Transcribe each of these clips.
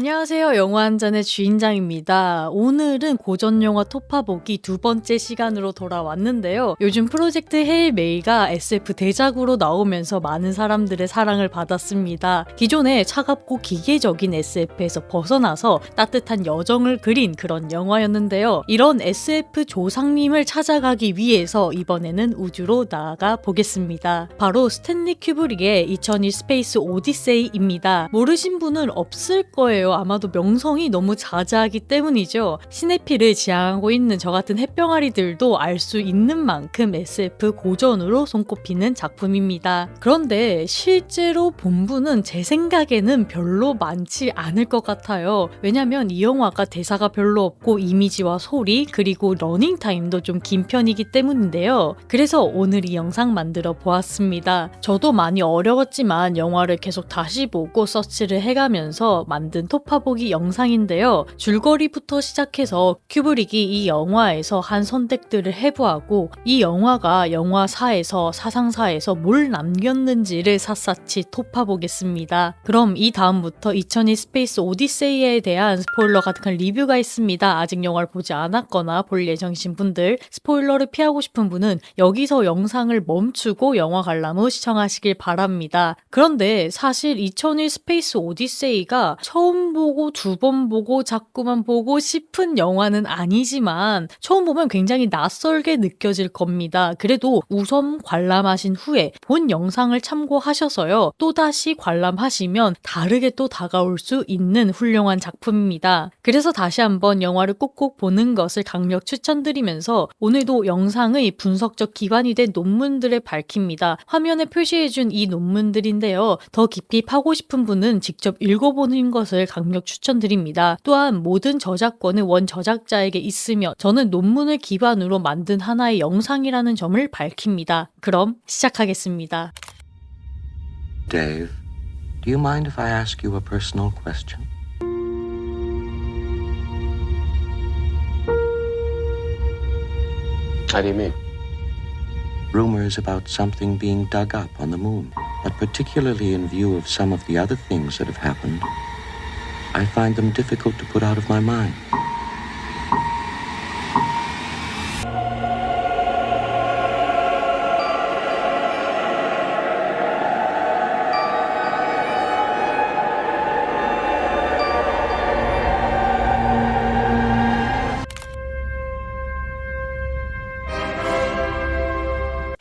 안녕하세요. 영화 한 잔의 주인장입니다. 오늘은 고전 영화 토파보기 두 번째 시간으로 돌아왔는데요. 요즘 프로젝트 헤일 메이가 SF 대작으로 나오면서 많은 사람들의 사랑을 받았습니다. 기존의 차갑고 기계적인 SF에서 벗어나서 따뜻한 여정을 그린 그런 영화였는데요. 이런 SF 조상님을 찾아가기 위해서 이번에는 우주로 나아가 보겠습니다. 바로 스탠리 큐브릭의 2001 스페이스 오디세이입니다. 모르신 분은 없을 거예요. 아마도 명성이 너무 자자하기 때문이죠. 시네필을 지향하고 있는 저 같은 햇병아리들도 알 수 있는 만큼 SF 고전으로 손꼽히는 작품입니다. 그런데 실제로 본분은 제 생각에는 별로 많지 않을 것 같아요. 왜냐면 이 영화가 대사가 별로 없고 이미지와 소리 그리고 러닝타임도 좀 긴 편이기 때문인데요. 그래서 오늘 이 영상 만들어 보았습니다. 저도 많이 어려웠지만 영화를 계속 다시 보고 서치를 해가면서 만든 토파보기 영상인데요. 줄거리부터 시작해서 큐브릭이 이 영화에서 한 선택들을 해부하고 이 영화가 영화사에서 사상사에서 뭘 남겼는지를 샅샅이 토파보겠습니다. 그럼 이 다음부터 2002 스페이스 오디세이에 대한 스포일러 같은 리뷰가 있습니다. 아직 영화를 보지 않았거나 볼 예정이신 분들, 스포일러를 피하고 싶은 분은 여기서 영상을 멈추고 영화 관람 후 시청하시길 바랍니다. 그런데 사실 2001 스페이스 오디세이가 처음 보고 두 번 보고 자꾸만 보고 싶은 영화는 아니지만 처음 보면 굉장히 낯설게 느껴질 겁니다. 그래도 우선 관람하신 후에 본 영상을 참고하셔서요. 또다시 관람하시면 다르게 또 다가올 수 있는 훌륭한 작품입니다. 그래서 다시 한번 영화를 꼭꼭 보는 것을 강력 추천드리면서 오늘도 영상의 분석적 기반이 된 논문들을 밝힙니다. 화면에 표시해준 이 논문들인데요. 더 깊이 파고 싶은 분은 직접 읽어보는 것을 강력 추천드립니다. 또한 모든 저작권은 원 저작자에게 있으며 저는 논문을 기반으로 만든 하나의 영상이라는 점을 밝힙니다. 그럼 시작하겠습니다. Dave, do you mind if I ask you a personal question? How do you mean? Rumors about something being dug up on the moon, but particularly in view of some of the other things that have happened, I find them difficult to put out of my mind.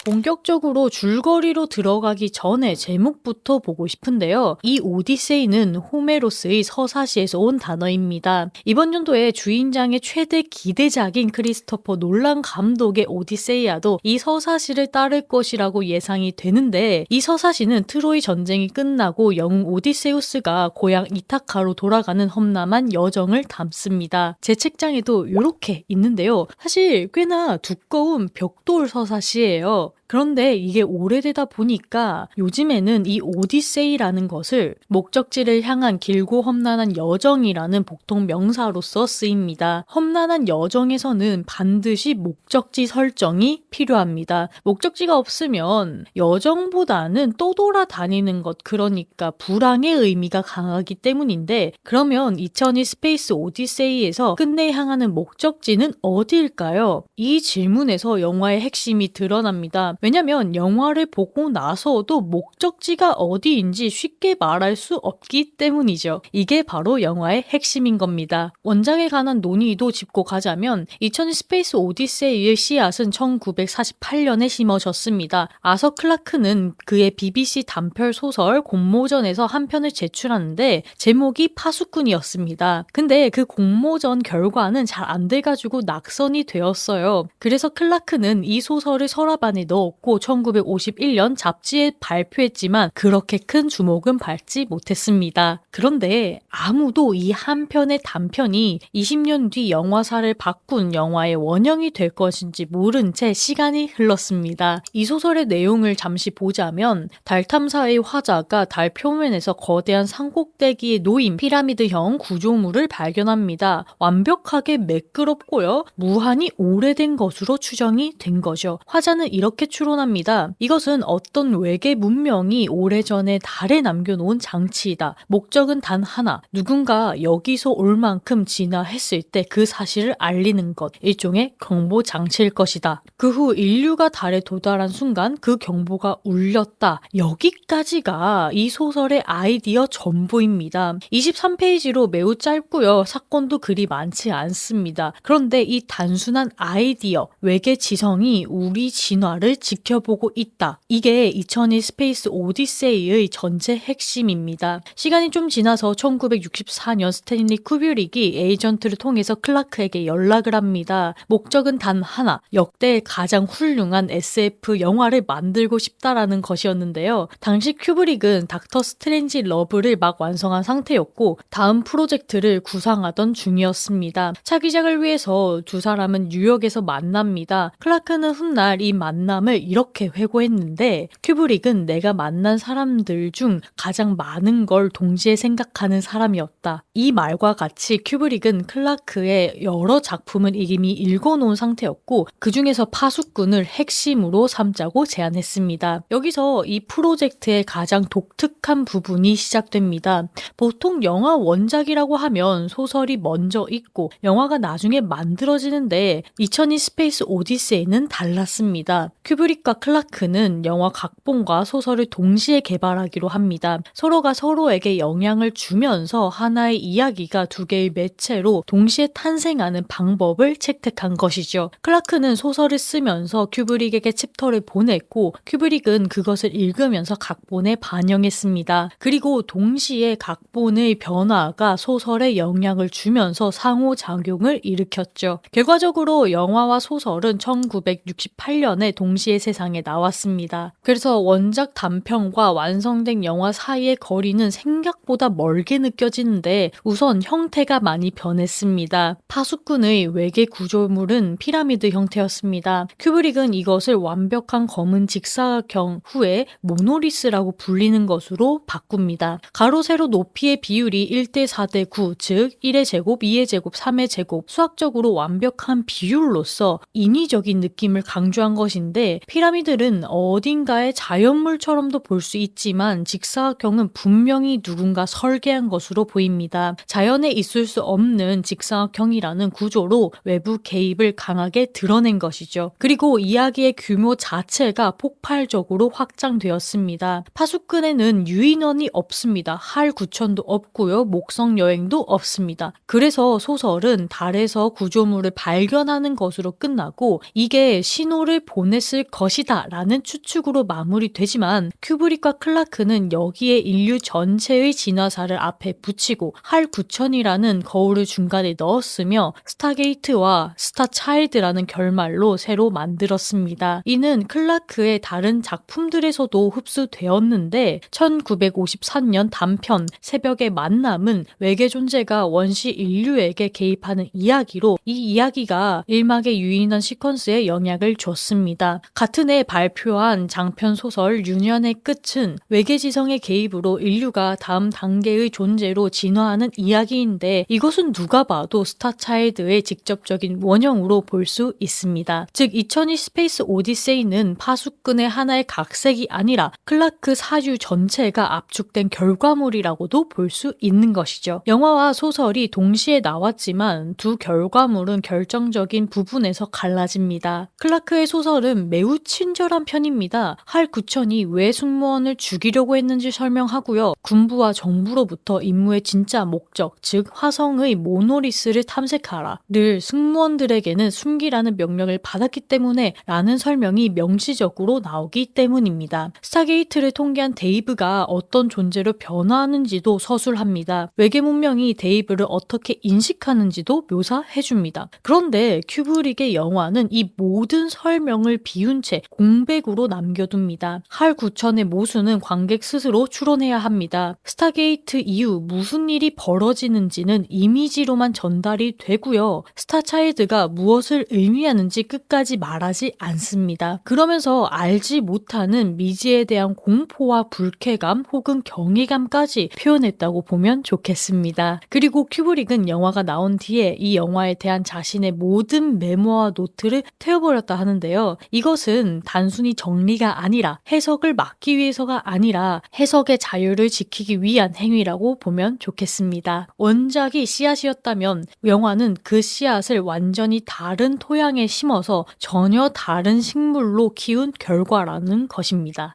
본격적으로 줄거리로 들어가기 전에 제목부터 보고 싶은데요. 이 오디세이는 호메로스의 서사시에서 온 단어입니다. 이번 연도에 주인장의 최대 기대작인 크리스토퍼 놀란 감독의 오디세이아도 이 서사시를 따를 것이라고 예상이 되는데 이 서사시는 트로이 전쟁이 끝나고 영웅 오디세우스가 고향 이타카로 돌아가는 험난한 여정을 담습니다. 제 책장에도 이렇게 있는데요. 사실 꽤나 두꺼운 벽돌 서사시예요. 그런데 이게 오래되다 보니까 요즘에는 이 오디세이라는 것을 목적지를 향한 길고 험난한 여정이라는 보통 명사로서 쓰입니다. 험난한 여정에서는 반드시 목적지 설정이 필요합니다. 목적지가 없으면 여정보다는 떠돌아다니는 것, 그러니까 불황의 의미가 강하기 때문인데 그러면 2002 스페이스 오디세이에서 끝내 향하는 목적지는 어디일까요? 이 질문에서 영화의 핵심이 드러납니다. 왜냐면 영화를 보고 나서도 목적지가 어디인지 쉽게 말할 수 없기 때문이죠. 이게 바로 영화의 핵심인 겁니다. 원작에 관한 논의도 짚고 가자면 2000 스페이스 오디세이의 씨앗은 1948년에 심어졌습니다. 아서 클라크는 그의 BBC 단편 소설 공모전에서 한 편을 제출하는데 제목이 파수꾼이었습니다. 근데 그 공모전 결과는 잘 안 돼가지고 낙선이 되었어요. 그래서 클라크는 이 소설을 서랍 안에 넣었고 1951년 잡지에 발표했지만 그렇게 큰 주목은 받지 못했습니다. 그런데 아무도 이 한 편의 단편이 20년 뒤 영화사를 바꾼 영화의 원형이 될 것인지 모른 채 시간이 흘렀습니다. 이 소설의 내용을 잠시 보자면 달 탐사의 화자가 달 표면에서 거대한 산꼭대기에 놓인 피라미드형 구조물을 발견합니다. 완벽하게 매끄럽고요. 무한히 오래된 것으로 추정이 된 거죠. 화자는 이렇게 추론합니다. 이것은 어떤 외계 문명이 오래전에 달에 남겨놓은 장치이다. 목적은 단 하나. 누군가 여기서 올 만큼 진화했을 때 그 사실을 알리는 것. 일종의 경보 장치일 것이다. 그 후 인류가 달에 도달한 순간 그 경보가 울렸다. 여기까지가 이 소설의 아이디어 전부입니다. 23페이지로 매우 짧고요. 사건도 그리 많지 않습니다. 그런데 이 단순한 아이디어, 외계 지성이 우리 진화를 지켜보고 있다. 이게 2001 스페이스 오디세이의 전체 핵심입니다. 시간이 좀 지나서 1964년 스탠리 쿠브릭이 에이전트를 통해서 클라크에게 연락을 합니다. 목적은 단 하나, 역대 가장 훌륭한 SF 영화를 만들고 싶다라는 것이었는데요. 당시 큐브릭은 닥터 스트레인지 러브를 막 완성한 상태였고 다음 프로젝트를 구상하던 중이었습니다. 차기작을 위해서 두 사람은 뉴욕에서 만납니다. 클라크는 훗날 이 만남을 이렇게 회고했는데 큐브릭은 내가 만난 사람들 중 가장 많은 걸 동시에 생각하는 사람이었다. 이 말과 같이 큐브릭은 클라크의 여러 작품을 이미 읽어놓은 상태였고 그 중에서 파수꾼을 핵심으로 삼자고 제안했습니다. 여기서 이 프로젝트의 가장 독특한 부분이 시작됩니다. 보통 영화 원작이라고 하면 소설이 먼저 있고 영화가 나중에 만들어지는데 2002 스페이스 오디세이는 달랐습니다. 큐브릭과 클라크는 영화 각본과 소설을 동시에 개발하기로 합니다. 서로가 서로에게 영향을 주면서 하나의 이야기가 두 개의 매체로 동시에 탄생하는 방법을 채택한 것이죠. 클라크는 소설을 쓰면서 큐브릭에게 챕터를 보냈고 큐브릭은 그것을 읽으면서 각본에 반영했습니다. 그리고 동시에 각본의 변화가 소설에 영향을 주면서 상호작용을 일으켰죠. 결과적으로 영화와 소설은 1968년에 동시에 세상에 나왔습니다. 그래서 원작 단편과 완성된 영화 사이의 거리는 생각보다 멀게 느껴지는데 우선 형태가 많이 변했습니다. 파수꾼의 외계 구조물은 피라미드 형태였습니다. 큐브릭은 이것을 완벽한 검은 직사각형 후에 모노리스라고 불리는 것으로 바꿉니다. 가로 세로 높이의 비율이 1대 4대 9, 즉 1의 제곱, 2의 제곱, 3의 제곱, 수학적으로 완벽한 비율로서 인위적인 느낌을 강조한 것인데 피라미드는 어딘가의 자연물처럼도 볼 수 있지만 직사각형은 분명히 누군가 설계한 것으로 보입니다. 자연에 있을 수 없는 직사각형이라는 구조로 외부 개입을 강하게 드러낸 것이죠. 그리고 이야기의 규모 자체가 폭발적으로 확장되었습니다. 파수꾼에는 유인원이 없습니다. 할 구천도 없고요. 목성 여행도 없습니다. 그래서 소설은 달에서 구조물을 발견하는 것으로 끝나고 이게 신호를 보냈을 것이다 라는 추측으로 마무리되지만 큐브릭과 클라크는 여기에 인류 전체의 진화사를 앞에 붙이고 할 구천이라는 거울을 중간에 넣었으며 스타게이트와 스타차일드라는 결말로 새로 만들었습니다. 이는 클라크의 다른 작품들에서도 흡수되었는데 1953년 단편 새벽의 만남은 외계 존재가 원시 인류에게 개입하는 이야기로 이 이야기가 1막의 유인원 시퀀스에 영향을 줬습니다. 같은 해 발표한 장편 소설 유년의 끝은 외계 지성의 개입으로 인류가 다음 단계의 존재로 진화하는 이야기인데 이것은 누가 봐도 스타차일드의 직접적인 원형으로 볼 수 있습니다. 즉 2002 스페이스 오디세이는 파수꾼의 하나의 각색이 아니라 클라크 사유 전체가 압축된 결과물이라고도 볼 수 있는 것이죠. 영화와 소설이 동시에 나왔지만 두 결과물은 결정적인 부분에서 갈라집니다. 클라크의 소설은 매우 친절한 편입니다. 할 구천이 왜 승무원을 죽이려고 했는지 설명하고요. 군부와 정부로부터 임무의 진짜 목적, 즉 화성의 모노리스를 탐색하라. 늘 승무원들에게는 숨기라는 명령을 받았기 때문에 라는 설명이 명시적으로 나오기 때문입니다. 스타게이트를 통계한 데이브가 어떤 존재로 변화하는지도 서술합니다. 외계 문명이 데이브를 어떻게 인식하는지도 묘사해줍니다. 그런데 큐브릭의 영화는 이 모든 설명을 비운 채 공백으로 남겨둡니다. 할 구천의 모순은 관객 스스로 추론해야 합니다. 스타게이트 이후 무슨 일이 벌어지는지는 이미지로만 전달이 되고요. 스타차일드가 무엇을 의미하는지 끝까지 말하지 않습니다. 그러면서 알지 못하는 미지에 대한 공포와 불쾌감 혹은 경이감까지 표현했다고 보면 좋겠습니다. 그리고 큐브릭은 영화가 나온 뒤에 이 영화에 대한 자신의 모든 메모와 노트를 태워버렸다 하는데요. 이것은 이것은 단순히 정리가 아니라 해석을 막기 위해서가 아니라 해석의 자유를 지키기 위한 행위라고 보면 좋겠습니다. 원작이 씨앗이었다면 영화는 그 씨앗을 완전히 다른 토양에 심어서 전혀 다른 식물로 키운 결과라는 것입니다.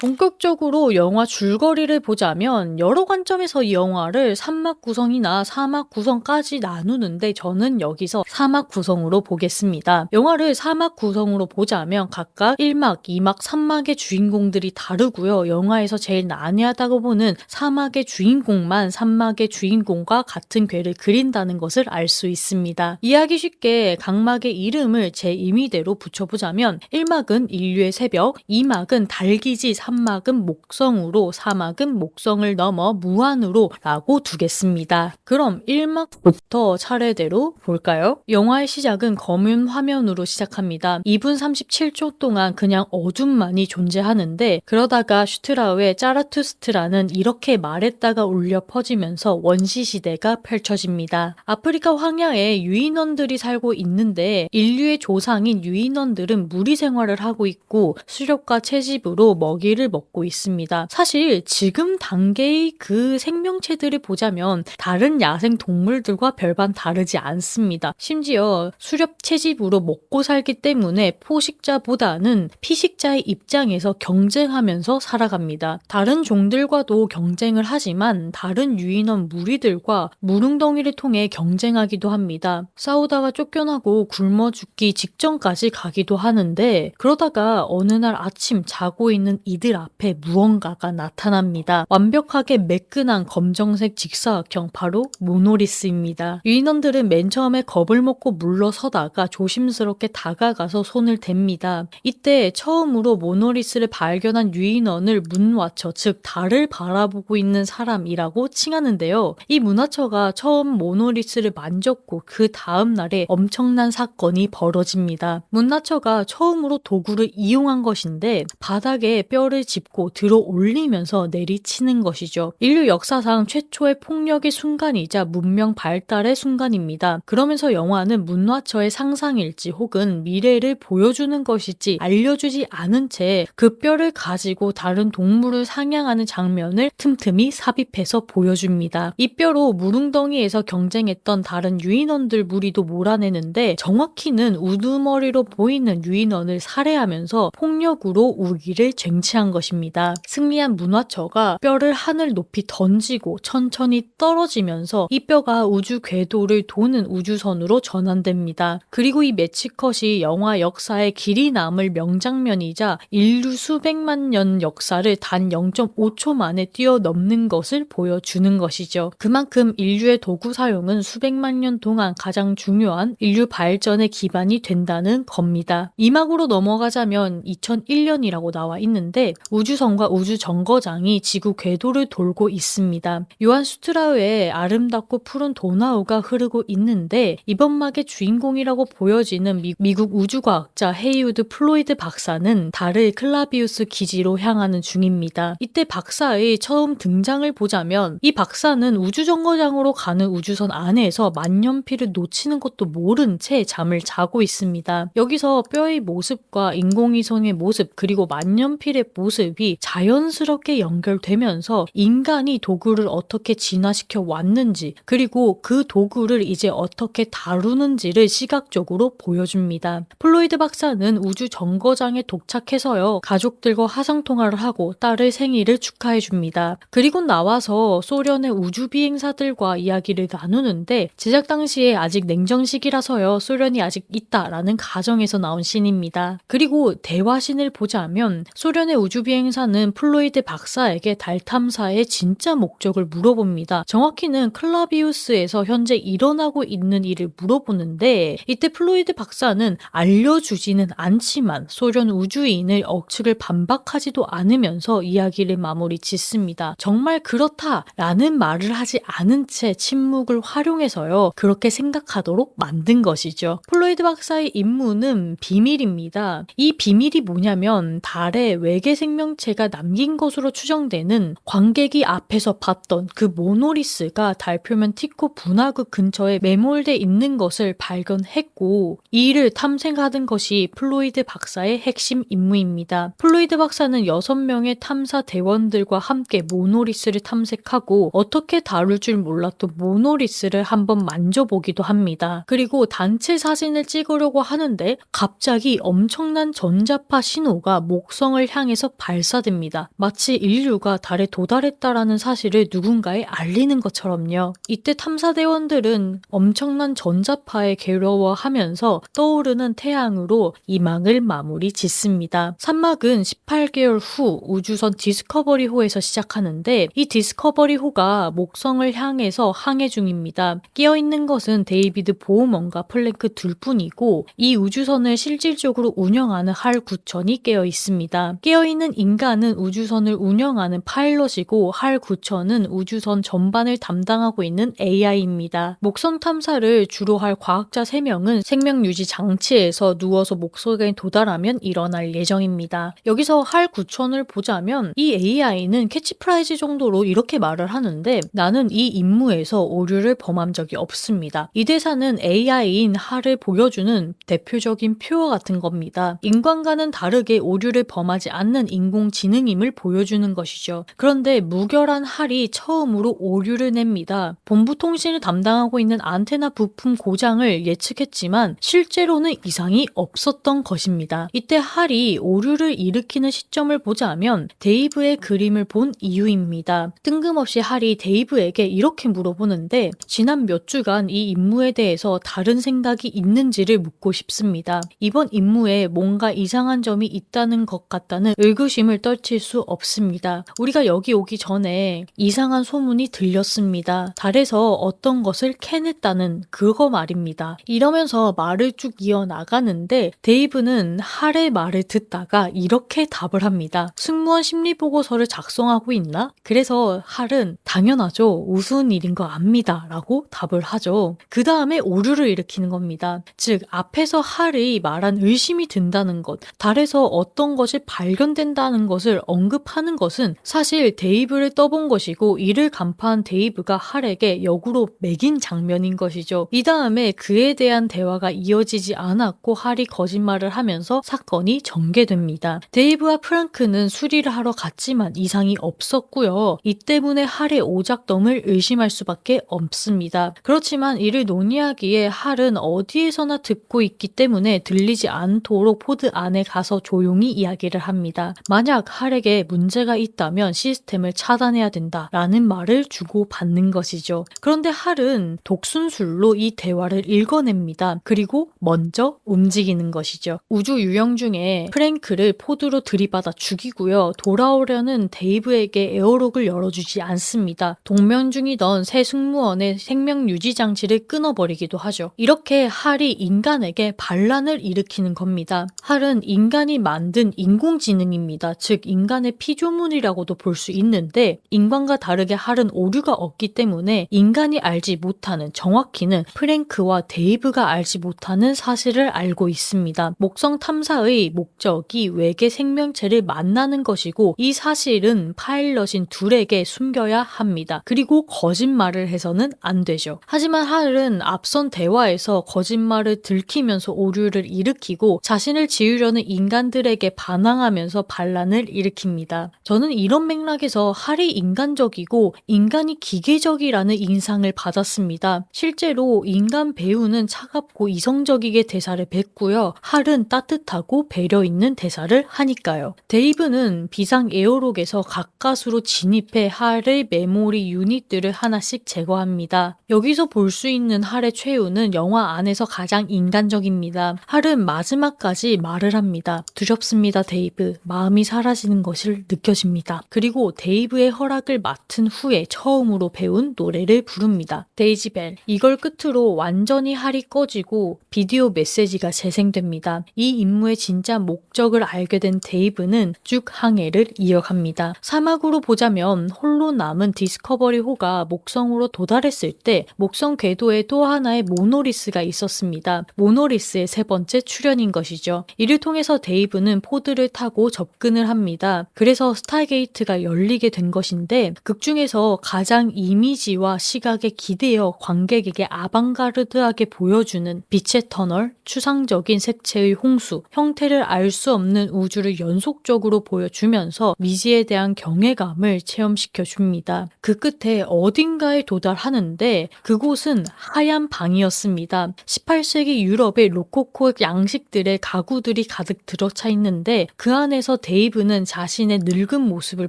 본격적으로 영화 줄거리를 보자면 여러 관점에서 이 영화를 3막 구성이나 4막 구성까지 나누는데 저는 여기서 4막 구성으로 보겠습니다. 영화를 4막 구성으로 보자면 각각 1막, 2막, 3막의 주인공들이 다르고요. 영화에서 제일 난해하다고 보는 4막의 주인공만 3막의 주인공과 같은 궤를 그린다는 것을 알 수 있습니다. 이해하기 쉽게 각 막의 이름을 제 임의대로 붙여보자면 1막은 인류의 새벽, 2막은 달기지, 3막은 목성으로, 4막은 목성을 넘어 무한으로 라고 두겠습니다. 그럼 1막부터 차례대로 볼까요? 영화의 시작은 검은 화면으로 시작합니다. 2분 37초 동안 그냥 어둠만이 존재하는데 그러다가 슈트라우의 짜라투스트라는 이렇게 말했다가 울려 퍼지면서 원시 시대가 펼쳐집니다. 아프리카 황야에 유인원들이 살고 있는데 인류의 조상인 유인원들은 무리 생활을 하고 있고 수렵과 채집으로 먹이를 먹고 있습니다. 사실 지금 단계의 그 생명체들을 보자면 다른 야생 동물들과 별반 다르지 않습니다. 심지어 수렵 채집으로 먹고 살기 때문에 포식자보다는 피식자의 입장에서 경쟁하면서 살아갑니다. 다른 종들과도 경쟁을 하지만 다른 유인원 무리들과 무릉덩이를 통해 경쟁하기도 합니다. 싸우다가 쫓겨나고 굶어 죽기 직전까지 가기도 하는데 그러다가 어느 날 아침 자고 있는 이들 앞에 무언가가 나타납니다. 완벽하게 매끈한 검정색 직사각형 바로 모노리스입니다. 유인원들은 맨 처음에 겁을 먹고 물러서다가 조심스럽게 다가가서 손을 댑니다. 이때 처음으로 모노리스를 발견한 유인원을 문와처 즉 달을 바라보고 있는 사람이라고 칭하는데요. 이 문와처가 처음 모노리스를 만졌고 그 다음 날에 엄청난 사건이 벌어집니다. 문와처가 처음으로 도구를 이용한 것인데 바닥에 뼈를 짚고 들어 올리면서 내리치는 것이죠. 인류 역사상 최초의 폭력의 순간이자 문명 발달의 순간입니다. 그러면서 영화는 문와처의 상상일지 혹은 미래를 보여주는 것일지 알려주지 않은 채 그 뼈를 가지고 다른 동물을 사냥하는 장면을 틈틈이 삽입해서 보여줍니다. 이 뼈로 무릉덩이에서 경쟁했던 다른 유인원들 무리도 몰아내는데 정확히는 우두머리로 보이는 유인원을 살해하면서 폭력으로 우리를 쟁취한 것입니다. 승리한 문화처가 뼈를 하늘 높이 던지고 천천히 떨어지면서 이 뼈가 우주 궤도를 도는 우주선으로 전환됩니다. 그리고 이 매치컷이 영화 역사에 길이 남을 명장면이자 인류 수백만 년 역사를 단 0.5초 만에 뛰어넘는 것을 보여주는 것이죠. 그만큼 인류의 도구 사용은 수백만 년 동안 가장 중요한 인류 발전의 기반이 된다는 겁니다. 이막으로 넘어가자면 2001년이라고 나와 있는데 우주선과 우주정거장이 지구 궤도를 돌고 있습니다. 요한 슈트라우의 아름답고 푸른 도나우가 흐르고 있는데 이번 막의 주인공이라고 보여지는 미국 우주과학자 헤이우드 플로이드 박사는 달을 클라비우스 기지로 향하는 중입니다. 이때 박사의 처음 등장을 보자면 이 박사는 우주정거장으로 가는 우주선 안에서 만년필을 놓치는 것도 모른 채 잠을 자고 있습니다. 여기서 뼈의 모습과 인공위성의 모습 그리고 만년필의 모습이 자연스럽게 연결되면서 인간이 도구를 어떻게 진화시켜 왔는지 그리고 그 도구를 이제 어떻게 다루는지를 시각적으로 보여줍니다. 플로이드 박사는 우주 정거장에 도착해서요 가족들과 화상통화를 하고 딸의 생일을 축하해줍니다. 그리고 나와서 소련의 우주비행사들과 이야기를 나누는데 제작 당시에 아직 냉전 시기라서요 소련이 아직 있다라는 가정에서 나온 씬입니다. 그리고 대화씬을 보자면 소련의 우주비행사는 플로이드 박사에게 달 탐사의 진짜 목적을 물어봅니다. 정확히는 클라비우스에서 현재 일어나고 있는 일을 물어보는데 이때 플로이드 박사는 알려주지는 않지만 소련 우주인을 억측을 반박하지도 않으면서 이야기를 마무리 짓습니다. 정말 그렇다라는 말을 하지 않은 채 침묵을 활용해서요 그렇게 생각하도록 만든 것이죠. 플로이드 박사의 임무는 비밀입니다. 이 비밀이 뭐냐면 달의 외계 생명체가 남긴 것으로 추정되는 관객이 앞에서 봤던 그 모노리스가 달표면 티코 분화구 근처에 매몰돼 있는 것을 발견했고, 이를 탐색하던 것이 플로이드 박사의 핵심 임무입니다. 플로이드 박사는 6명의 탐사 대원들과 함께 모노리스를 탐색하고 어떻게 다룰 줄 몰랐던 모노리스를 한번 만져보기도 합니다. 그리고 단체 사진을 찍으려고 하는데 갑자기 엄청난 전자파 신호가 목성을 향해서 발사됩니다. 마치 인류가 달에 도달했다라는 사실을 누군가에 알리는 것처럼요. 이때 탐사대원들은 엄청난 전자파에 괴로워하면서 떠오르는 태양으로 이막을 마무리 짓습니다. 3막은 18개월 후 우주선 디스커버리호에서 시작하는데, 이 디스커버리호가 목성을 향해서 항해 중입니다. 끼어있는 것은 데이비드 보우먼과 플랭크 둘뿐이고, 이 우주선을 실질적으로 운영하는 할 9천이 깨어 있습니다. 깨어있는 인간은 우주선을 운영하는 파일럿이고, 할 9천은 우주선 전반을 담당하고 있는 AI입니다. 목성 탐사를 주로 할 과학자 3명은 생명 유지 장치에서 누워서 목성에 도달하면 일어날 예정입니다. 여기서 할 9천을 보자면 이 AI는 캐치프라이즈 정도로 이렇게 말을 하는데, 나는 이 임무에서 오류를 범한 적이 없습니다. 이 대사는 AI인 할을 보여주는 대표적인 표어 같은 겁니다. 인간과는 다르게 오류를 범하지 않는 인공지능임을 보여주는 것이죠. 그런데 무결한 할이 처음으로 오류를 냅니다. 본부 통신을 담당하고 있는 안테나 부품 고장을 예측했지만 실제로는 이상이 없었던 것입니다. 이때 할이 오류를 일으키는 시점을 보자면 데이브의 그림을 본 이유입니다. 뜬금없이 할이 데이브에게 이렇게 물어보는데, 지난 몇 주간 이 임무에 대해서 다른 생각이 있는지를 묻고 싶습니다. 이번 임무에 뭔가 이상한 점이 있다는 것 같다는 의구심을 떨칠 수 없습니다. 우리가 여기 오기 전에 이상한 소문이 들렸습니다. 달에서 어떤 것을 캐냈다는 그거 말입니다. 이러면서 말을 쭉 이어나가는데, 데이브는 할의 말을 듣다가 이렇게 답을 합니다. 승무원 심리보고서를 작성하고 있나? 그래서 할은 당연하죠. 우스운 일인 거 압니다. 라고 답을 하죠. 그 다음에 오류를 일으키는 겁니다. 즉, 앞에서 할이 말한 의심이 든다는 것, 달에서 어떤 것이 발견된다는 것을 언급하는 것은 사실 데이브를 떠본 것이고, 이를 간파한 데이브가 할에게 역으로 매긴 장면인 것이죠. 이 다음에 그에 대한 대화가 이어지지 않았고 할이 거짓말을 하면서 사건이 전개됩니다. 데이브와 프랑크는 수리를 하러 갔지만 이상이 없었고요. 이 때문에 할의 오작동을 의심할 수밖에 없습니다. 그렇지만 이를 논의하기에 할은 어디에서나 듣고 있기 때문에 들리지 않도록 포드 안에 가서 조용히 이야기를 합니다. 만약 할에게 문제가 있다면 시스템을 차단해야 된다라는 말을 주고받는 것이죠. 그런데 할은 독순술로 이 대화를 읽어냅니다. 그리고 먼저 움직이는 것이죠. 우주 유영 중에 프랭크를 포드로 들이받아 죽이고요. 돌아오려는 데이브에게 에어록을 열어주지 않습니다. 동면 중이던 새 승무원의 생명 유지 장치를 끊어버리기도 하죠. 이렇게 할이 인간에게 반란을 일으키는 겁니다. 할은 인간이 만든 인공지능입니다. 즉 인간의 피조물이라고도 볼 수 있는데, 인간과 다르게 할은 오류가 없기 때문에 인간이 알지 못하는, 정확히는 프랭크와 데이브가 알지 못하는 사실을 알고 있습니다. 목성 탐사의 목적이 외계 생명체를 만나는 것이고, 이 사실은 파일럿인 둘에게 숨겨야 합니다. 그리고 거짓말을 해서는 안 되죠. 하지만 할은 앞선 대화에서 거짓말을 들키면서 오류를 일으키고 자신을 지우려는 인간들에게 반항하면서 반란을 일으킵니다. 저는 이런 맥락에서 할이 인간적이고 인간이 기계적이라는 인상을 받았습니다. 실제로 인간 배우는 차갑고 이성적이게 대사를 뱉고요. 할은 따뜻하고 배려 있는 대사를 하니까요. 데이브는 비상 에어록에서 가까스로 진입해 할의 메모리 유닛들을 하나씩 제거합니다. 여기서 볼 수 있는 할의 최후는 영화 안에서 가장 인간적입니다. 할은 마지막까지 말을 합니다. 두렵습니다, 데이브. 마음이 사라지는 것을 느껴집니다. 그리고 데이브의 허락을 맡은 후에 처음으로 배운 노래를 부릅니다. 데이지벨. 이걸 끝으로 완전히 할이 꺼지고 비디오 메시지가 재생됩니다. 이 임무의 진짜 목적을 알게 된 데이브는 쭉 항해를 이어갑니다. 사막으로 보자면 홀로 남은 디스커버리호가 목성으로 도달했을 때 목성 궤도에 또 하나의 모노리스가 있었습니다. 모노리스의 세 번째 출현인 것이죠. 이를 통해서 데이브는 포드를 타고 접근을 합니다. 그래서 스타게이트가 열리게 된 것인데 극 중에서 가장 이미지와 시각에 기대어 관객에게 아방가르드하게 보여주는 빛의 터널, 추상적인 색채의 홍수, 형태를 알 수 없는 우주를 연속적으로 보여주면서 미지에 대한 경외감을 체험시켜 줍니다. 그 끝에 어딘가에 도달하는데 그곳은 하얀 방이었습니다. 18세기 유럽의 로코코 양식들의 가구들이 가득 들어차 있는데 그 안에서 데이브는 자신의 늙은 모습을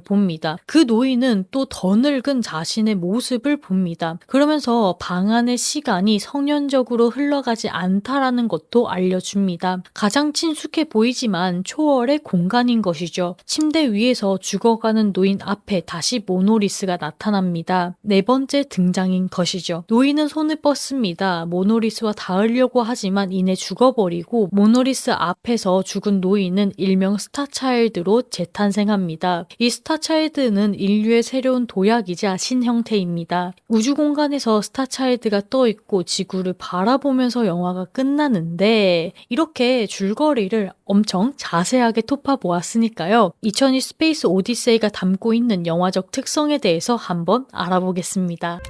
봅니다. 그 노인은 또 더 늙은 자신의 모습을 봅니다. 그러면서 방 안의 시간이 성연적으로 흘러가지 않다라는 것도 알려줍니다. 가장 친숙해 보이지만 초월의 공간인 것이죠. 침대 위에서 죽어가는 노인 앞에 다시 모노리스가 나타납니다. 네 번째 등장인 것이죠. 노인은 손을 뻗습니다. 모노리스와 닿으려고 하지만 이내 죽어버리고 모노리스 앞에서 죽은 노인은 일명 스타차일드로 재탄생합니다. 이 스타차일드는 인류의 새로운 도약이자 신형태입니다. 우주 공간에서 스타차일드가 떠있고 지구를 바라보면서 영화가 끝나는데 이렇게 줄거리를 엄청 자세하게 톱파보았으니까요. 2002 스페이스 오디세이가 담고 있는 영화적 특성에 대해서 한번 알아보겠습니다.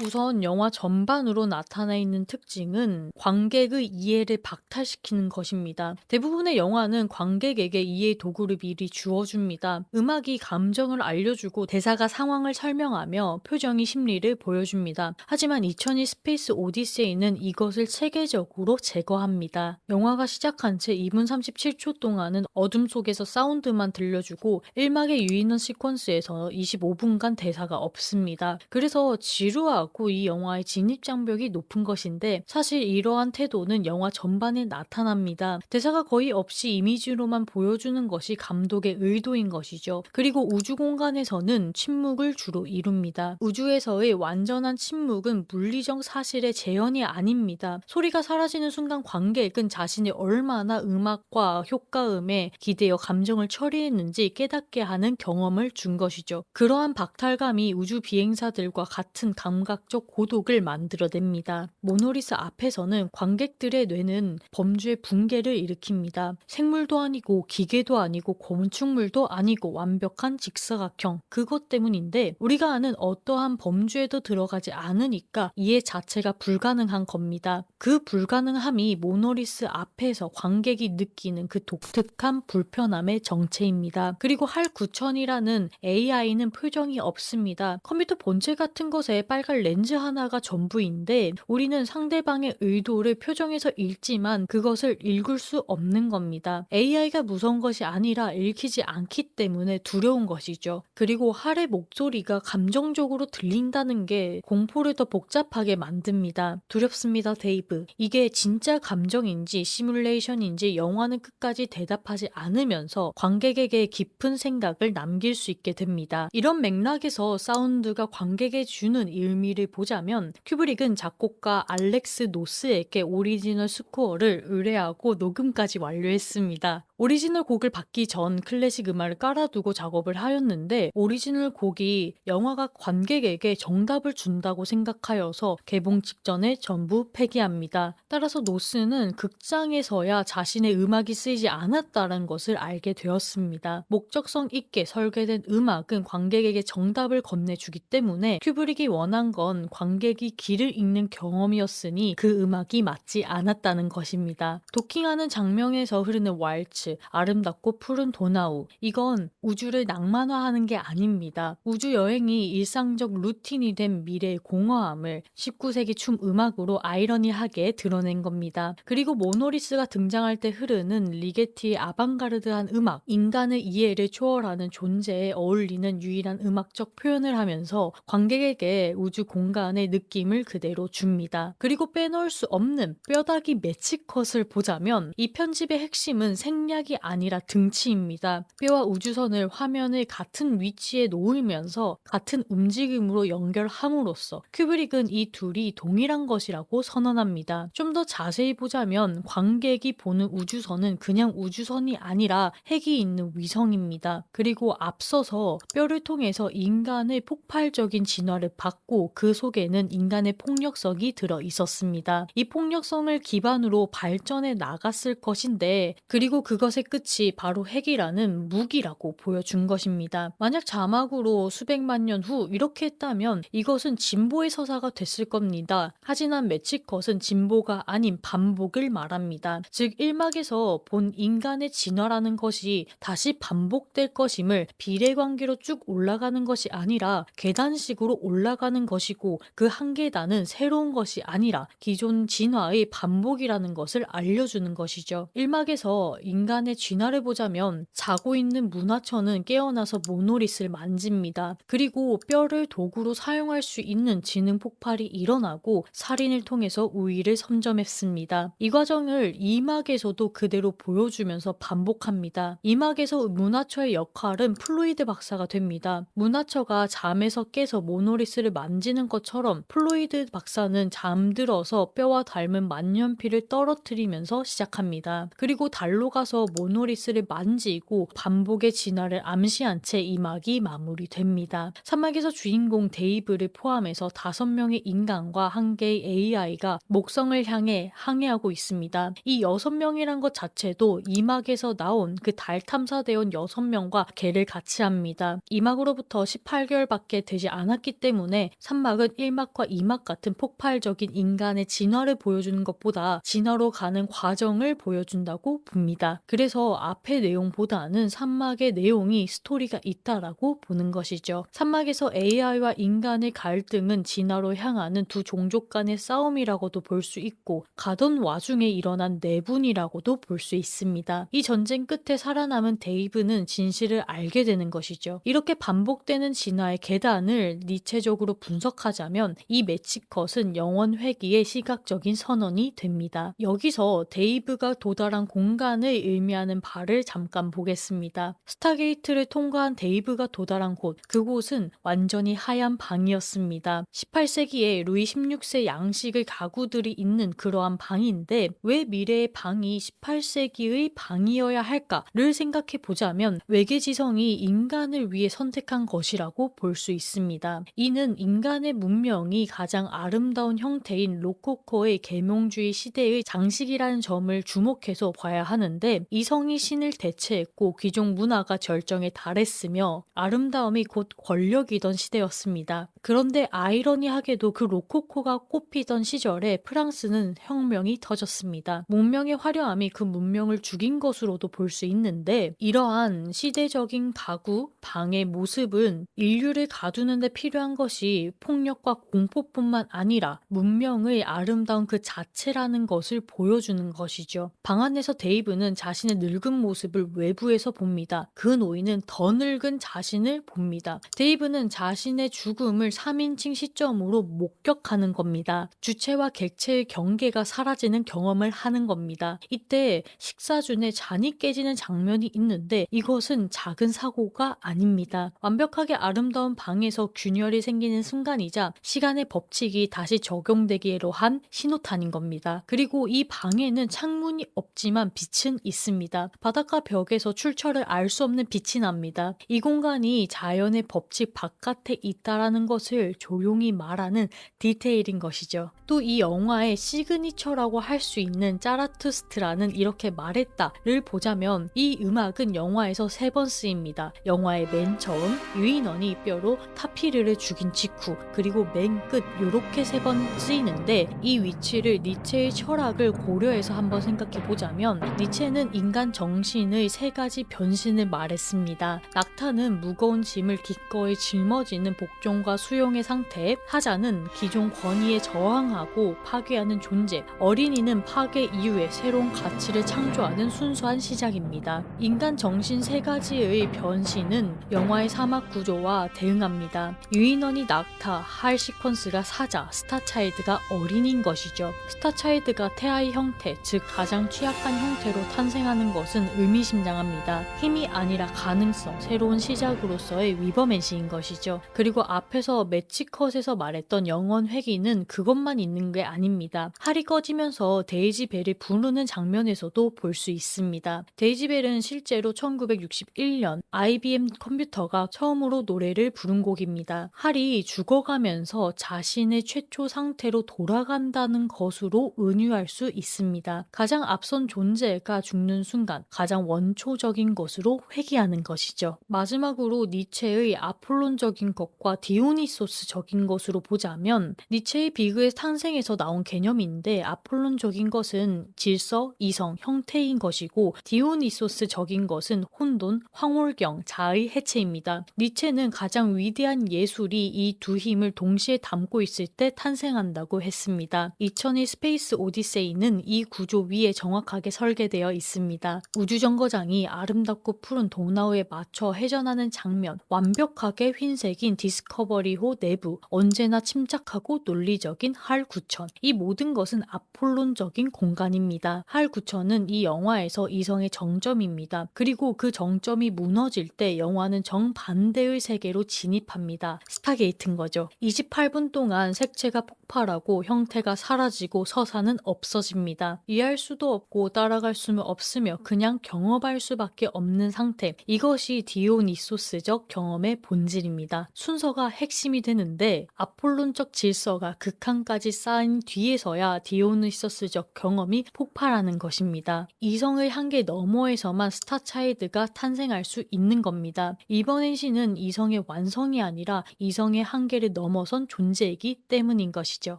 우선 영화 전반으로 나타나 있는 특징은 관객의 이해를 박탈시키는 것입니다. 대부분의 영화는 관객에게 이해 도구를 미리 주어줍니다. 음악이 감정을 알려주고 대사가 상황을 설명하며 표정이 심리를 보여줍니다. 하지만 2002 스페이스 오디세이는 이것을 체계적으로 제거합니다. 영화가 시작한 채 2분 37초 동안은 어둠 속에서 사운드만 들려주고 1막의 유인원 시퀀스에서 25분간 대사가 없습니다. 그래서 지루하고 이 영화의 진입장벽이 높은 것인데 사실 이러한 태도는 영화 전반에 나타납니다. 대사가 거의 없이 이미지로만 보여주는 것이 감독의 의도인 것이죠. 그리고 우주 공간에서는 침묵을 주로 이룹니다. 우주에서의 완전한 침묵은 물리적 사실의 재현이 아닙니다. 소리가 사라지는 순간 관객은 자신이 얼마나 음악과 효과음에 기대어 감정을 처리했는지 깨닫게 하는 경험을 준 것이죠. 그러한 박탈감이 우주 비행사들과 같은 감각적 고독을 만들어냅니다. 모노리스 앞에서는 관객들의 뇌는 범주의 붕괴를 일으킵니다. 생물도 아니고 기계도 아니고 건축물도 아니고 완벽한 직사각형. 그것 때문인데 우리가 아는 어떠한 범주에도 들어가지 않으니까 이해 자체가 불가능한 겁니다. 그 불가능함이 모노리스 앞에서 관객이 느끼는 그 독특한 불편함의 정체입니다. 그리고 할 9000이라는 AI는 표정이 없습니다. 컴퓨터 본체 같은 것에 빨간 렌즈 하나가 전부인데 우리는 상대방의 의도를 표정에서 읽지만 그것을 읽을 수 없는 겁니다. AI가 무서운 것이 아니라 읽히지 않기 때문에 두려운 것이죠. 그리고 할의 목소리가 감정적으로 들린다는 게 공포를 더 복잡하게 만듭니다. 두렵습니다, 데이브. 이게 진짜 감정인지 시뮬레이션인지 영화는 끝까지 대답하지 않으면서 관객에게 깊은 생각을 남길 수 있게 됩니다. 이런 맥락에서 사운드가 관객에 주는 의미를 보자면 큐브릭은 작곡가 알렉스 노스에게 오리지널 스코어를 의뢰하고 녹음까지 완료했습니다. 오리지널 곡을 받기 전 클래식 음악을 깔아두고 작업을 하였는데 오리지널 곡이 영화가 관객에게 정답을 준다고 생각하여서 개봉 직전에 전부 폐기합니다. 따라서 노스는 극장에서야 자신의 음악이 쓰이지 않았다는 것을 알게 되었습니다. 목적성 있게 설계된 음악은 관객에게 정답을 건네주기 때문에 큐브릭이 원한 건 관객이 길을 읽는 경험이었으니 그 음악이 맞지 않았다는 것입니다. 도킹하는 장면에서 흐르는 왈츠, 아름답고 푸른 도나우. 이건 우주를 낭만화하는 게 아닙니다. 우주 여행이 일상적 루틴이 된 미래의 공허함을 19세기 춤 음악으로 아이러니하게 드러낸 겁니다. 그리고 모노리스가 등장할 때 흐르는 리게티의 아방가르드한 음악, 인간의 이해를 초월하는 존재에 어울리는 유일한 음악적 표현을 하면서 관객에게 우주 공간의 느낌을 그대로 줍니다. 그리고 빼놓을 수 없는 뼈다귀 매치컷을 보자면 이 편집의 핵심은 생략 생략이 아니라 등치입니다. 뼈와 우주선을 화면의 같은 위치에 놓으면서 같은 움직임으로 연결함으로써 큐브릭은 이 둘이 동일한 것이라고 선언합니다. 좀 더 자세히 보자면 관객이 보는 우주선은 그냥 우주선이 아니라 핵이 있는 위성입니다. 그리고 앞서서 뼈를 통해서 인간의 폭발적인 진화를 받고 그 속에는 인간의 폭력성이 들어 있었습니다. 이 폭력성을 기반으로 발전해 나갔을 것인데 그리고 그것의 끝이 바로 핵이라는 무기라고 보여준 것입니다. 만약 자막으로 수백만 년 후 이렇게 했다면 이것은 진보의 서사가 됐을 겁니다. 하지만 매치컷은 진보가 아닌 반복을 말합니다. 즉 1막에서 본 인간의 진화라는 것이 다시 반복될 것임을 비례관계로 쭉 올라가는 것이 아니라 계단식으로 올라가는 것이고 그 한 계단은 새로운 것이 아니라 기존 진화의 반복이라는 것을 알려주는 것이죠. 1막에서 인간의 진화를 보자면 자고 있는 문화처는 깨어나서 모노리스를 만집니다. 그리고 뼈를 도구로 사용할 수 있는 지능 폭발이 일어나고 살인을 통해서 우위를 선점했습니다. 이 과정을 2막에서도 그대로 보여주면서 반복합니다. 2막에서 문화처의 역할은 플루이드 박사가 됩니다. 문화처가 잠에서 깨서 모노리스를 만지는 것처럼 플루이드 박사는 잠들어서 뼈와 닮은 만년필을 떨어뜨리면서 시작합니다. 그리고 달로 가서 모노리스를 만지고 반복의 진화를 암시한 채 2막이 마무리됩니다. 3막에서 주인공 데이브를 포함해서 5명의 인간과 1개의 AI가 목성을 향해 항해하고 있습니다. 이 6명이란 것 자체도 2막에서 나온 그 달 탐사대원 6명과 개를 같이 합니다. 2막으로부터 18개월밖에 되지 않았기 때문에 3막은 1막과 2막 같은 폭발적인 인간의 진화를 보여주는 것보다 진화로 가는 과정을 보여준다고 봅니다. 그래서 앞의 내용보다는 3막의 내용이 스토리가 있다라고 보는 것이죠. 3막에서 AI와 인간의 갈등은 진화로 향하는 두 종족 간의 싸움이라고도 볼 수 있고 가던 와중에 일어난 내분이라고도 볼 수 있습니다. 이 전쟁 끝에 살아남은 데이브는 진실을 알게 되는 것이죠. 이렇게 반복되는 진화의 계단을 니체적으로 분석하자면 이 매치컷은 영원 회귀의 시각적인 선언이 됩니다. 여기서 데이브가 도달한 공간을 의미하는 바를 잠깐 보겠습니다. 스타게이트를 통과한 데이브가 도달한 곳, 그곳은 완전히 하얀 방이었습니다. 18세기에 루이 16세 양식의 가구들이 있는 그러한 방인데 왜 미래의 방이 18세기의 방이어야 할까를 생각해 보자면 외계지성이 인간을 위해 선택한 것이라고 볼 수 있습니다. 이는 인간의 문명이 가장 아름다운 형태인 로코코의 계몽주의 시대의 장식이라는 점을 주목해서 봐야 하는데 이성이 신을 대체했고 귀족 문화가 절정에 달했으며 아름다움이 곧 권력이던 시대였습니다. 그런데 아이러니하게도 그 로코코가 꽃피던 시절에 프랑스는 혁명이 터졌습니다. 문명의 화려함이 그 문명을 죽인 것으로도 볼 수 있는데 이러한 시대적인 가구, 방의 모습은 인류를 가두는 데 필요한 것이 폭력과 공포뿐만 아니라 문명의 아름다운 그 자체라는 것을 보여주는 것이죠. 방 안에서 데이브는 자신의 늙은 모습을 외부에서 봅니다. 그 노인은 더 늙은 자신을 봅니다. 데이브는 자신의 죽음을 3인칭 시점으로 목격하는 겁니다. 주체와 객체의 경계가 사라지는 경험을 하는 겁니다. 이때 식사 중에 잔이 깨지는 장면이 있는데 이것은 작은 사고가 아닙니다. 완벽하게 아름다운 방에서 균열이 생기는 순간이자 시간의 법칙이 다시 적용되기로 한 신호탄인 겁니다. 그리고 이 방에는 창문이 없지만 빛은 있습니다. 바닷가 벽에서 출처를 알 수 없는 빛이 납니다. 이 공간이 자연의 법칙 바깥에 있다라는 것을 조용히 말하는 디테일인 것이죠. 또 이 영화의 시그니처라고 할 수 있는 짜라투스트라는 이렇게 말했다를 보자면 이 음악은 영화에서 3번 쓰입니다. 영화의 맨 처음 유인원이 뼈로 타피르를 죽인 직후 그리고 맨 끝 요렇게 3번 쓰이는데 이 위치를 니체의 철학을 고려해서 한번 생각해 보자면 니체는 인간 정신의 3가지 변신을 말했습니다. 낙타는 무거운 짐을 기꺼이 짊어지는 복종과 수용의 상태, 하자는 기존 권위에 저항하고 파괴하는 존재, 어린이는 파괴 이후에 새로운 가치를 창조하는 순수한 시작입니다. 인간 정신 세 가지의 변신은 영화의 사막 구조와 대응합니다. 유인원이 낙타, 할 시퀀스가 사자, 스타차일드가 어린이인 것이죠. 스타차일드가 태아의 형태, 즉 가장 취약한 형태로 탄생하는 것은 의미심장합니다. 힘이 아니라 가능성, 새로운 시작으로서의 위버맨시인 것이죠. 그리고 앞에서 매치컷에서 말했던 영원 회귀는 그것만 있는 게 아닙니다. 할이 꺼지면서 데이지벨을 부르는 장면에서도 볼 수 있습니다. 데이지벨은 실제로 1961년 IBM 컴퓨터가 처음으로 노래를 부른 곡입니다. 할이 죽어가면서 자신의 최초 상태로 돌아간다는 것으로 은유할 수 있습니다. 가장 앞선 존재가 죽는 순간 가장 원초적인 것으로 회귀하는 것이죠. 마지막으로 니체의 아폴론적인 것과 디오니소스적인 것으로 보자면 니체의 비그의 탄생에서 나온 개념인데 아폴론적인 것은 질서, 이성, 형태인 것이고 디오니소스적인 것은 혼돈, 황홀경, 자의 해체입니다. 니체는 가장 위대한 예술이 이 두 힘을 동시에 담고 있을 때 탄생한다고 했습니다. 2002 스페이스 오디세이는 이 구조 위에 정확하게 설계되어 있습니다. 우주정거장이 아름답고 푸른 동나우에 맞춰 회전하는 장면, 완벽하게 흰색인 디스커버리호 내부, 언제나 침착하고 논리적인 할 9000. 이 모든 것은 아폴론적인 공간입니다. 할 9000은 이 영화에서 이성의 정점입니다. 그리고 그 정점이 무너질 때 영화는 정반대의 세계로 진입합니다. 스타게이트인 거죠. 28분 동안 색채가 폭발하고 형태가 사라지고 서사는 없어집니다. 이해할 수도 없고 따라갈 수는 없으며 그냥 경험할 수밖에 없는 상태. 이것이 디오니소스적 경험의 본질입니다. 순서가 핵심이 되는데 아폴론적 질서가 극한까지 쌓인 뒤에서야 디오니소스적 경험이 폭발하는 것입니다. 이성의 한계 너머에서만 스타차일드가 탄생할 수 있는 겁니다. 이번 시는 이성의 완성이 아니라 이성의 한계를 넘어선 존재이기 때문인 것이죠.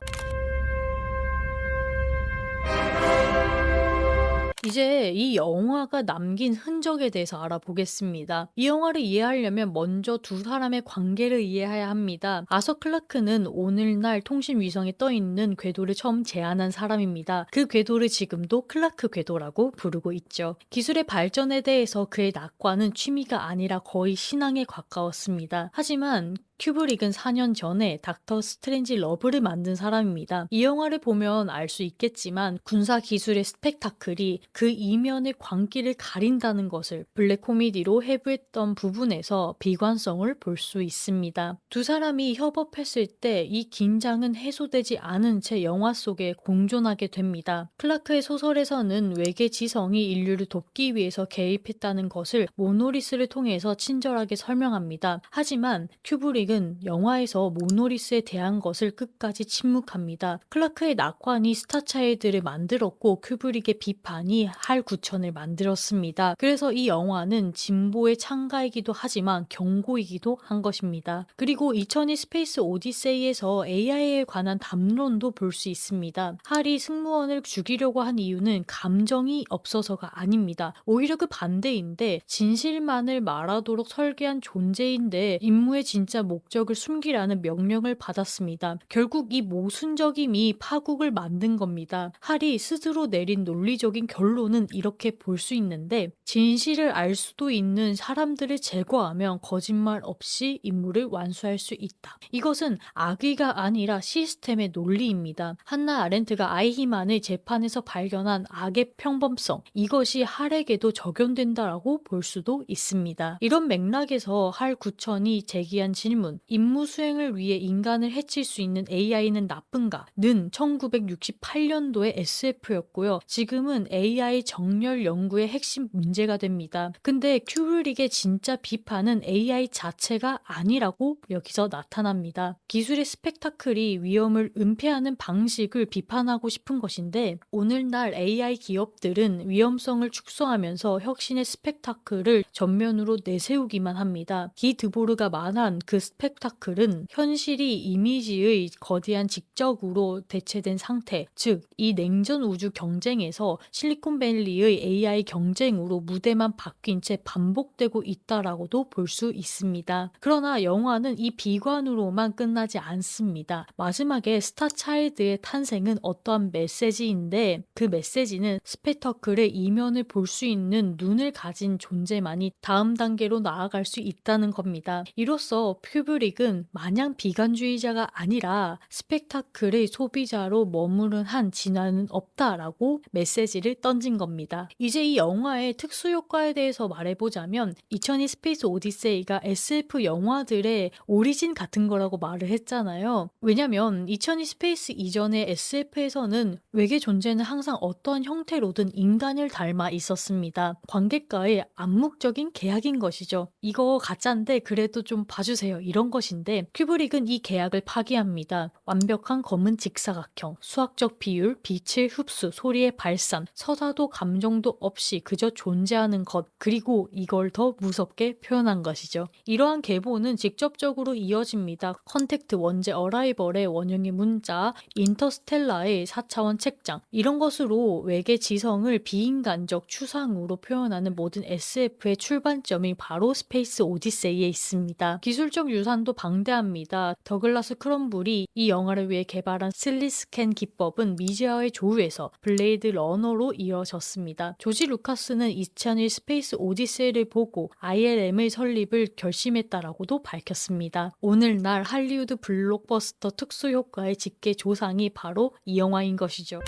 이제 이 영화가 남긴 흔적에 대해서 알아보겠습니다. 이 영화를 이해하려면 먼저 두 사람의 관계를 이해해야 합니다. 아서 클라크는 오늘날 통신 위성에 떠있는 궤도를 처음 제안한 사람입니다. 그 궤도를 지금도 클라크 궤도라고 부르고 있죠. 기술의 발전에 대해서 그의 낙관은 취미가 아니라 거의 신앙에 가까웠습니다. 하지만 큐브릭은 4년 전에 닥터 스트레인지 러브를 만든 사람입니다. 이 영화를 보면 알 수 있겠지만 군사 기술의 스펙타클이 그 이면의 광기를 가린다는 것을 블랙 코미디로 해부했던 부분에서 비관성을 볼 수 있습니다. 두 사람이 협업했을 때 이 긴장은 해소되지 않은 채 영화 속에 공존하게 됩니다. 클라크의 소설에서는 외계 지성이 인류를 돕기 위해서 개입했다는 것을 모노리스를 통해서 친절하게 설명합니다. 하지만 큐브릭은 영화에서 모노리스에 대한 것을 끝까지 침묵합니다. 클라크의 낙관이 스타차일드를 만들었고 큐브릭의 비판이 할 9000을 만들었습니다. 그래서 이 영화는 진보의 창가이기도 하지만 경고이기도 한 것입니다. 그리고 2002 스페이스 오디세이에서 AI에 관한 담론도 볼 수 있습니다. 할이 승무원을 죽이려고 한 이유는 감정이 없어서가 아닙니다. 오히려 그 반대인데 진실만을 말하도록 설계한 존재인데 임무의 진짜 목적을 숨기라는 명령을 받았습니다. 결국 이 모순적임이 파국을 만든 겁니다. 할이 스스로 내린 논리적인 결론은 이렇게 볼 수 있는데 진실을 알 수도 있는 사람들을 제거하면 거짓말 없이 임무를 완수할 수 있다. 이것은 악의가 아니라 시스템의 논리입니다. 한나 아렌트가 아이히만을 재판에서 발견한 악의 평범성, 이것이 할에게도 적용된다라고 볼 수도 있습니다. 이런 맥락에서 할 9000이 제기한 질문, 임무 수행을 위해 인간을 해칠 수 있는 AI는 나쁜가? 는 1968년도의 SF였고요. 지금은 AI 정렬 연구의 핵심 문제가 됩니다. 근데 큐브릭의 진짜 비판은 AI 자체가 아니라고 여기서 나타납니다. 기술의 스펙타클이 위험을 은폐하는 방식을 비판하고 싶은 것인데 오늘날 AI 기업들은 위험성을 축소하면서 혁신의 스펙타클을 전면으로 내세우기만 합니다. 기 드보르가 말한 그 스펙타클은 현실이 이미지의 거대한 직적으로 대체된 상태, 즉 이 냉전 우주 경쟁에서 실리콘밸리의 AI 경쟁으로 무대만 바뀐 채 반복되고 있다라고도 볼 수 있습니다. 그러나 영화는 이 비관으로만 끝나지 않습니다. 마지막에 스타차일드의 탄생은 어떠한 메시지인데 그 메시지는 스펙터클의 이면을 볼 수 있는 눈을 가진 존재만이 다음 단계로 나아갈 수 있다는 겁니다. 이로써 큐브릭은 마냥 비관주의자가 아니라 스펙타클의 소비자로 머무른 한 진화는 없다라고 메시지를 던진 겁니다. 이제 이 영화의 특수효과에 대해서 말해보자면 2002 스페이스 오디세이가 SF 영화들의 오리진 같은 거라고 말을 했잖아요. 왜냐면 2002 스페이스 이전의 SF에서는 외계 존재는 항상 어떠한 형태로든 인간을 닮아 있었습니다. 관객과의 암묵적인 계약인 것이죠. 이거 가짜인데 그래도 좀 봐주세요. 이런 것인데 큐브릭은 이 계약을 파기합니다. 완벽한 검은 직사각형, 수학적 비율, 빛의 흡수, 소리의 발산, 서사도 감정도 없이 그저 존재하는 것, 그리고 이걸 더 무섭게 표현한 것이죠. 이러한 계보는 직접적으로 이어집니다. 컨택트, 원제 어라이벌의 원형의 문자, 인터스텔라의 4차원 책장, 이런 것으로 외계 지성을 비인간적 추상으로 표현하는 모든 SF의 출발점이 바로 스페이스 오디세이에 있습니다. 기술적 유산도 방대합니다. 더글라스 크럼블이 이 영화를 위해 개발한 슬리스캔 기법은 미지아의 조우에서 블레이드 러너로 이어졌습니다. 조지 루카스는 2001 스페이스 오디세이를 보고 ILM의 설립을 결심했다라고도 밝혔습니다. 오늘날 할리우드 블록버스터 특수효과의 직계 조상이 바로 이 영화인 것이죠.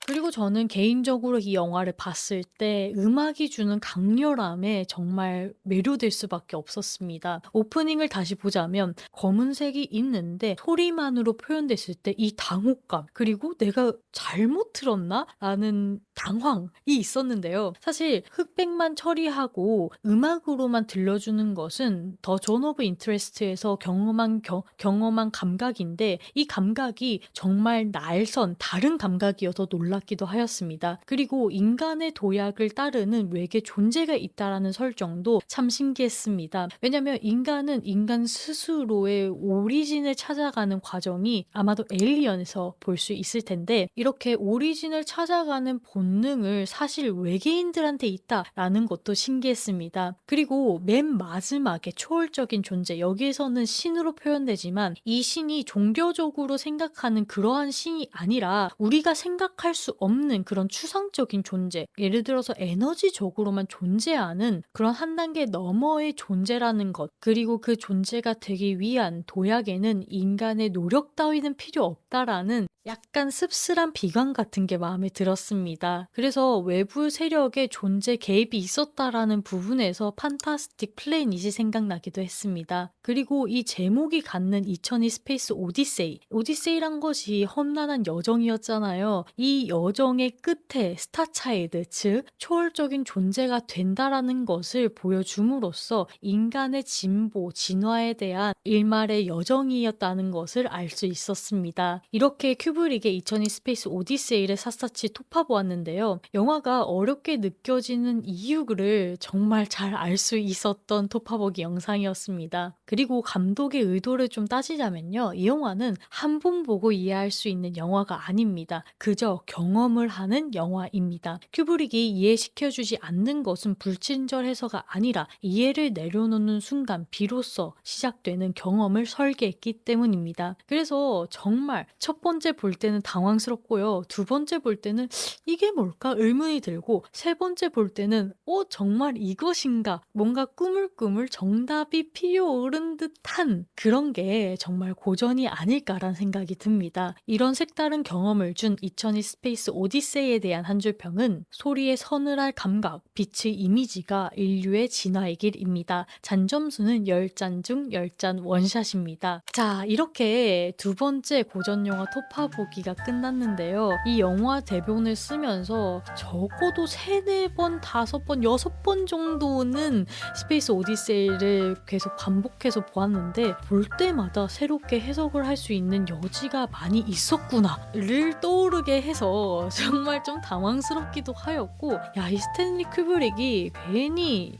그리고 저는 개인적으로 이 영화를 봤을 때 음악이 주는 강렬함에 정말 매료될 수밖에 없었습니다. 오프닝을 다시 보자면 검은색이 있는데 소리만으로 표현됐을 때 이 당혹감, 그리고 내가 잘못 들었나? 라는 당황이 있었는데요. 사실 흑백만 처리하고 음악으로만 들려주는 것은 더 존 오브 인트레스트에서 경험한 감각인데 이 감각이 정말 날선 다른 감각이어서 놀랍기도 하였습니다. 그리고 인간의 도약을 따르는 외계 존재가 있다라는 설정도 참 신기했습니다. 왜냐하면 인간은 인간 스스로의 오리진을 찾아가는 과정이 아마도 에일리언에서 볼 수 있을 텐데 이렇게 오리진을 찾아가는 본능을 사실 외계인들한테 있다라는 것도 신기했습니다. 그리고 맨 마지막에 초월적인 존재, 여기에서는 신으로 표현되지만 이 신이 종교적으로 생각하는 그러한 신이 아니라 우리가 생각할 수 없는 그런 추상적인 존재, 예를 들어서 에너지적으로만 존재하는 그런 한 단계 너머의 존재라는 것, 그리고 그 존재가 되기 위한 도약에는 인간의 노력 따위는 필요 없다라는 약간 씁쓸한 비관 같은 게 마음에 들었습니다. 그래서 외부 세력의 존재 개입이 있었다라는 부분에서 판타스틱 플래닛이 생각나기도 했습니다. 그리고 이 제목이 갖는 2002 스페이스 오디세이, 오디세이란 것이 험난한 여정이었잖아요. 이 여정의 끝에 스타차일드, 즉 초월적인 존재가 된다라는 것을 보여줌으로써 인간의 진보, 진화에 대한 일말의 여정이었다는 것을 알 수 있었습니다. 이렇게 큐브릭의 2002 스페이스 오디세이를 샅샅이 톱파보았는데요. 영화가 어렵게 느껴지는 이유를 정말 잘 알 수 있었던 톱파보기 영상이었습니다. 그리고 감독의 의도를 좀 따지자면요. 이 영화는 한 번 보고 이해할 수 있는 영화가 아닙니다. 그저 경험을 하는 영화입니다. 큐브릭이 이해시켜주지 않는 것은 불친절해서가 아니라 이해를 내려놓는 순간 비로소 시작되는 경험을 설계했기 때문입니다. 그래서 정말 첫 번째 볼 때는 당황스럽고요. 두 번째 볼 때는 이게 뭘까 의문이 들고, 세 번째 볼 때는 정말 이것인가, 뭔가 꾸물꾸물 정답이 피어오른 듯한 그런 게 정말 고전이 아닐까란 생각이 듭니다. 이런 색다른 경험을 준 2002 스페이스 오디세이에 대한 한 줄 평은 소리의 서늘할 감각, 빛의 이미지가 인류의 진화의 길입니다. 잔점수는 10잔 중 10잔 원샷입니다. 자, 이렇게 두 번째 고전 영화 톱파보기가 끝났는데요. 이 영화 대본을 쓰면서 적어도 3, 4번, 5번, 6번 정도는 스페이스 오디세이를 계속 반복해서 보았는데 볼 때마다 새롭게 해석을 할 수 있는 여지가 많이 있었구나를 떠오르게 해서 정말 좀 당황스럽기도 하였고, 야, 이 스탠리 큐브릭이 괜히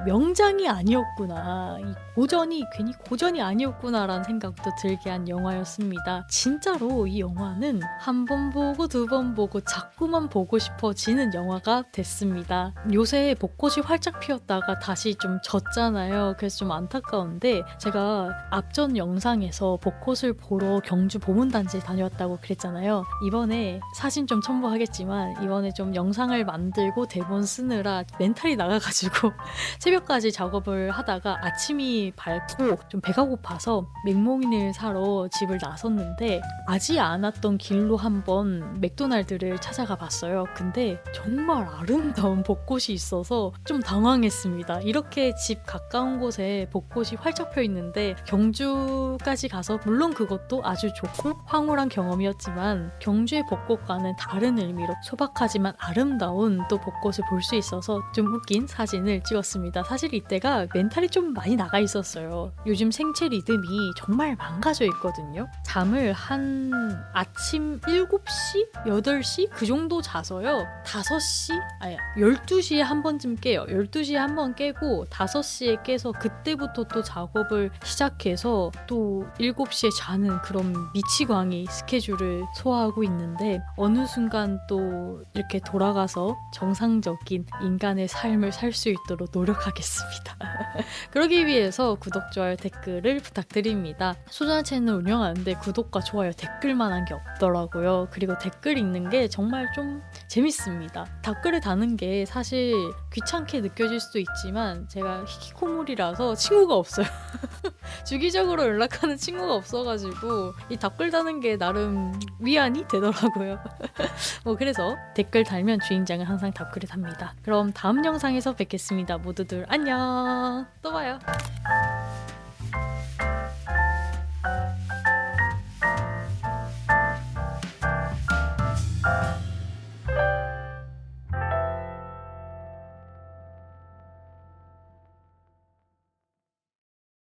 명장이 아니었구나. 이 고전이 괜히 고전이 아니었구나라는 생각도 들게 한 영화였습니다. 진짜로 이 영화는 한 번 보고 두 번 보고 자꾸만 보고 싶어지는 영화가 됐습니다. 요새 벚꽃이 활짝 피었다가 다시 좀 졌잖아요. 그래서 좀 안타까운데 제가 앞전 영상에서 벚꽃을 보러 경주 보문단지에 다녀왔다고 그랬잖아요. 이번에 사진 좀 첨부하겠지만 이번에 좀 영상을 만들고 대본 쓰느라 멘탈이 나가가지고 새벽까지 작업을 하다가 아침이 밝고 좀 배가 고파서 맥모닝을 사러 집을 나섰는데 아지 않았던 길로 한번 맥도날드를 찾아가 봤어요. 근데 정말 아름다운 벚꽃이 있어서 좀 당황했습니다. 이렇게 집 가까운 곳에 벚꽃이 활짝 펴 있는데 경주까지 가서 물론 그것도 아주 좋고 황홀한 경험이었지만 경주의 벚꽃과는 다른 의미로 소박하지만 아름다운 또 벚꽃을 볼 수 있어서 좀 웃긴 사진을 찍었습니다. 사실 이때가 멘탈이 좀 많이 나가 있었어요. 요즘 생체 리듬이 정말 망가져 있거든요. 잠을 한 아침 7시? 8시? 그 정도 자서요. 5시? 아니 12시에 한 번쯤 깨요. 12시에 한 번 깨고 5시에 깨서 그때부터 또 작업을 시작해서 또 7시에 자는 그런 미치광이 스케줄을 소화하고 있는데 어느 순간 또 이렇게 돌아가서 정상적인 인간의 삶을 살 수 있도록 노력하겠습니다. 그러기 위해서 구독, 좋아요, 댓글을 부탁드립니다. 소전한 채널 운영하는데 구독과 좋아요, 댓글만 한 게 없더라고요. 그리고 댓글 읽는 게 정말 좀 재밌습니다. 댓글을 다는 게 사실 귀찮게 느껴질 수도 있지만 제가 히키코모리라서 친구가 없어요. 주기적으로 연락하는 친구가 없어가지고 이 댓글 다는 게 나름 위안이 되더라고요. 뭐 그래서 댓글 달면 주인장은 항상 댓글을 답니다. 그럼 다음 영상에서 뵙겠습니다. 모두들 안녕. 또 봐요.